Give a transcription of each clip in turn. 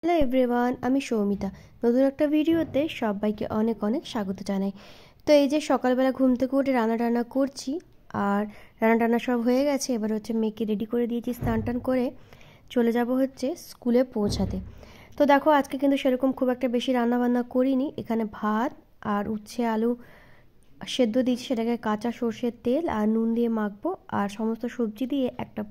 Hello everyone, আমি সৌমিতা। নতুন একটা ভিডিওতে সবাইকে অনেক অনেক স্বাগত জানাই। তো এই যে সকালবেলা ঘুম থেকে উঠে রান্না টান্না করছি, আর রান্না টান্না সব হয়ে গেছে। এবার হচ্ছে মেয়েকে রেডি করে দিয়েছি, স্নান টান করে চলে যাব হচ্ছে স্কুলে পৌঁছাতে। তো দেখো আজকে কিন্তু সেরকম খুব একটা বেশি রান্না বান্না করিনি। এখানে ভাত আর উচ্ছে আলু সেদ্ধ দিয়েছি, সেটাকে কাঁচা সর্ষের তেল আর নুন দিয়ে মাখবো, আর সমস্ত সবজি দিয়ে একটা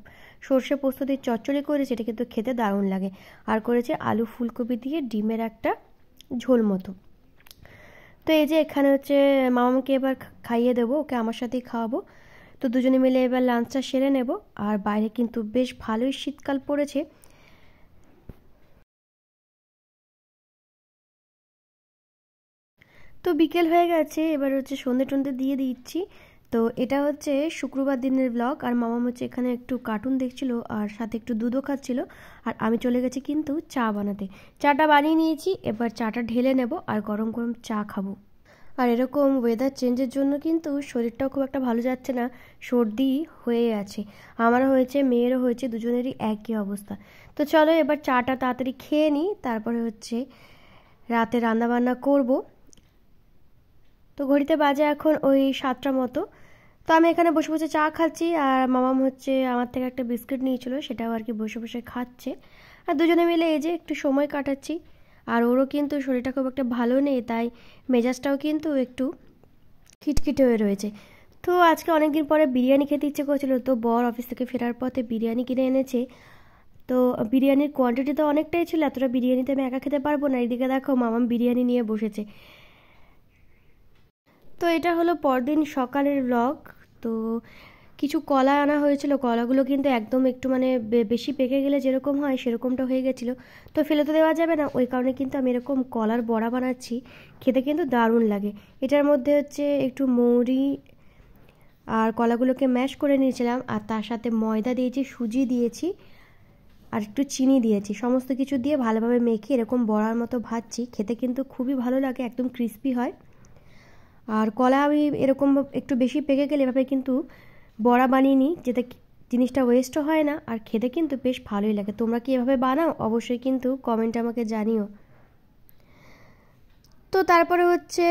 সর্ষে পোস্ত দিয়ে চচ্চড়ি করেছি, এটা কিন্তু খেতে দারুণ লাগে। আর করেছে আলু ফুলকপি দিয়ে ডিমের একটা ঝোল মতো। তো এই যে এখানে হচ্ছে মামাকে এবার খাইয়ে দেবো, ওকে আমার সাথেই খাওয়াবো। তো দুজনে মিলে এবার লাঞ্চটা সেরে নেব। আর বাইরে কিন্তু বেশ ভালোই শীতকাল পড়েছে। তো বিকেল হয়ে গেছে, এবার হচ্ছে সন্ধে টন্ধে দিয়ে দিচ্ছি। তো এটা হচ্ছে শুক্রবার দিনের ব্লগ। আর মামাম হচ্ছে এখানে একটু কার্টুন দেখছিল আর সাথে একটু দুধও খাচ্ছিল। আর আমি চলে গেছি কিন্তু চা বানাতে। চাটা বানিয়ে নিয়েছি, এবার চাটা ঢেলে নেব আর গরম গরম চা খাবো। আর এরকম ওয়েদার চেঞ্জের জন্য কিন্তু শরীরটাও খুব একটা ভালো যাচ্ছে না, সর্দি হয়ে আছে। আমারও হয়েছে, মেয়েরও হয়েছে, দুজনেরই একই অবস্থা। তো চলো এবার চাটা তাড়াতাড়ি খেয়ে নিই, তারপরে হচ্ছে রাতে রান্নাবান্না করবো। তো ঘড়িতে বাজে এখন ওই 7টা মতো। তো আমি এখানে বসে বসে চা খাচ্ছি, আর মামাম হচ্ছে আমার থেকে একটা বিস্কিট নিয়েছিল, সেটাও আর কি বসে বসে খাচ্ছে। আর দুজনে মিলে এই যে একটু সময় কাটাচ্ছি। আর ওরও কিন্তু শরীরটা খুব একটা ভালো নেই, তাই মেজাজটাও কিন্তু একটু খিটখিটে হয়ে রয়েছে। তো আজকে অনেকদিন পরে বিরিয়ানি খেতে ইচ্ছে করছিল, তো বর অফিস থেকে ফেরার পথে বিরিয়ানি কিনে এনেছে। তো বিরিয়ানির কোয়ান্টিটি তো অনেকটাই ছিল, এতটা বিরিয়ানিতে আমি একা খেতে পারবো না। এদিকে দেখো মামাম বিরিয়ানি নিয়ে বসেছে। তো এটা হলো পরদিন সকালের ব্লগ। তো কিছু কলা আনা হয়েছিল, কলাগুলো কিন্তু একদম একটু মানে বেশি পেকে গেলে যেরকম হয় সেরকমটা হয়ে গেছিলো। তো ফেলে তো দেওয়া যাবে না, ওই কারণে কিন্তু আমি এরকম কলার বড়া বানাচ্ছি। খেতে কিন্তু দারুণ লাগে। এটার মধ্যে হচ্ছে একটু মৌরি আর কলাগুলোকে ম্যাশ করে নিয়েছিলাম, আর তার সাথে ময়দা দিয়েছি, সুজি দিয়েছি, আর একটু চিনি দিয়েছি। সমস্ত কিছু দিয়ে ভালোভাবে মেখে এরকম বড়ার মতো ভাজছি। খেতে কিন্তু খুবই ভালো লাগে, একদম ক্রিস্পি হয়। আর কলা আমি এরকম একটু বেশি পেকে গেলে এভাবে কিন্তু বড়া বানিয়ে নিই, যাতে জিনিসটা ওয়েস্টও হয় না, আর খেতে কিন্তু বেশ ভালোই লাগে। তোমরা কি এভাবে বানাও? অবশ্যই কিন্তু কমেন্টে আমাকে জানিও। তো তারপরে হচ্ছে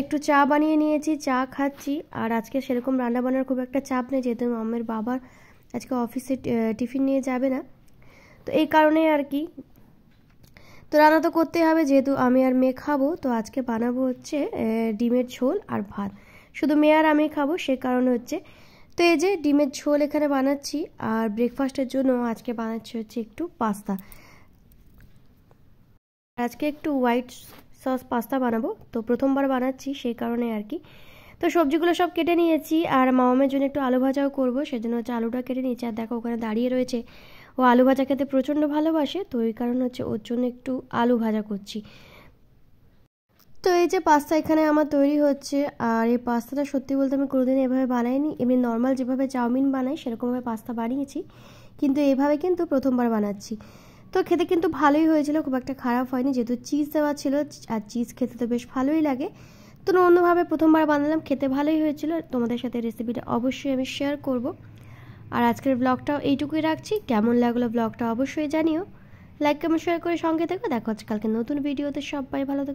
একটু চা বানিয়ে নিয়েছি, চা খাচ্ছি। আর আজকে সেরকম রান্না বান্নার খুব একটা চাপ নেই, যেহেতু আমের বাবার আজকে অফিসে টিফিন নিয়ে যাবে না। তো এই কারণে আর কি, তো রান্না তো করতেই হবে, যেহেতু আমি আর মেয়ে খাবো। তো আজকে বানাবো হচ্ছে ডিমের ঝোল আর ভাত। শুধু মেয়ে আর আমি খাবো, সে কারণে হচ্ছে। তো এই যে ডিমের ঝোল এখানে বানাচ্ছি, আর ব্রেকফাস্টের জন্য আজকে বানাচ্ছি হচ্ছে একটু পাস্তা। আজকে একটু হোয়াইট সস পাস্তা বানাবো, তো প্রথমবার বানাচ্ছি সেই কারণে আর কি। তো সবজিগুলো সব কেটে নিয়েছি, আর মামামের জন্য একটু আলু ভাজাও করবো, সেজন্য হচ্ছে আলুটা কেটে নিয়েছি। আর দেখো ওখানে দাঁড়িয়ে রয়েছে, ও আলু ভাজা খেতে প্রচণ্ড ভালোবাসে, তো ওই কারণে হচ্ছে ওর জন্য একটু আলু ভাজা করছি। তো এই যে পাস্তা এখানে আমার তৈরি হচ্ছে। আর এই পাস্তাটা সত্যি বলতে আমি কোনোদিন এভাবে বানাইনি। এমনি নর্মাল যেভাবে চাউমিন বানাই সেরকমভাবে পাস্তা বানিয়েছি, কিন্তু এইভাবে কিন্তু প্রথমবার বানাচ্ছি। তো খেতে কিন্তু ভালোই হয়েছিল, খুব একটা খারাপ হয়নি, যেহেতু চিজ দেওয়া ছিল, আর চিজ খেতে তো বেশ ভালোই লাগে। তো অন্যভাবে প্রথমবার বানালাম, খেতে ভালোই হয়েছিল। তোমাদের সাথে রেসিপিটা অবশ্যই আমি শেয়ার করব। আর আজকের ব্লগটাও এইটুকুই রাখছি। কেমন লাগলো ব্লগটা অবশ্যই জানিও। লাইক কমেন্ট শেয়ার করে সঙ্গে থেকো। দেখো হচ্ছে কালকে নতুন ভিডিওতে। সবাই ভালো থেকো।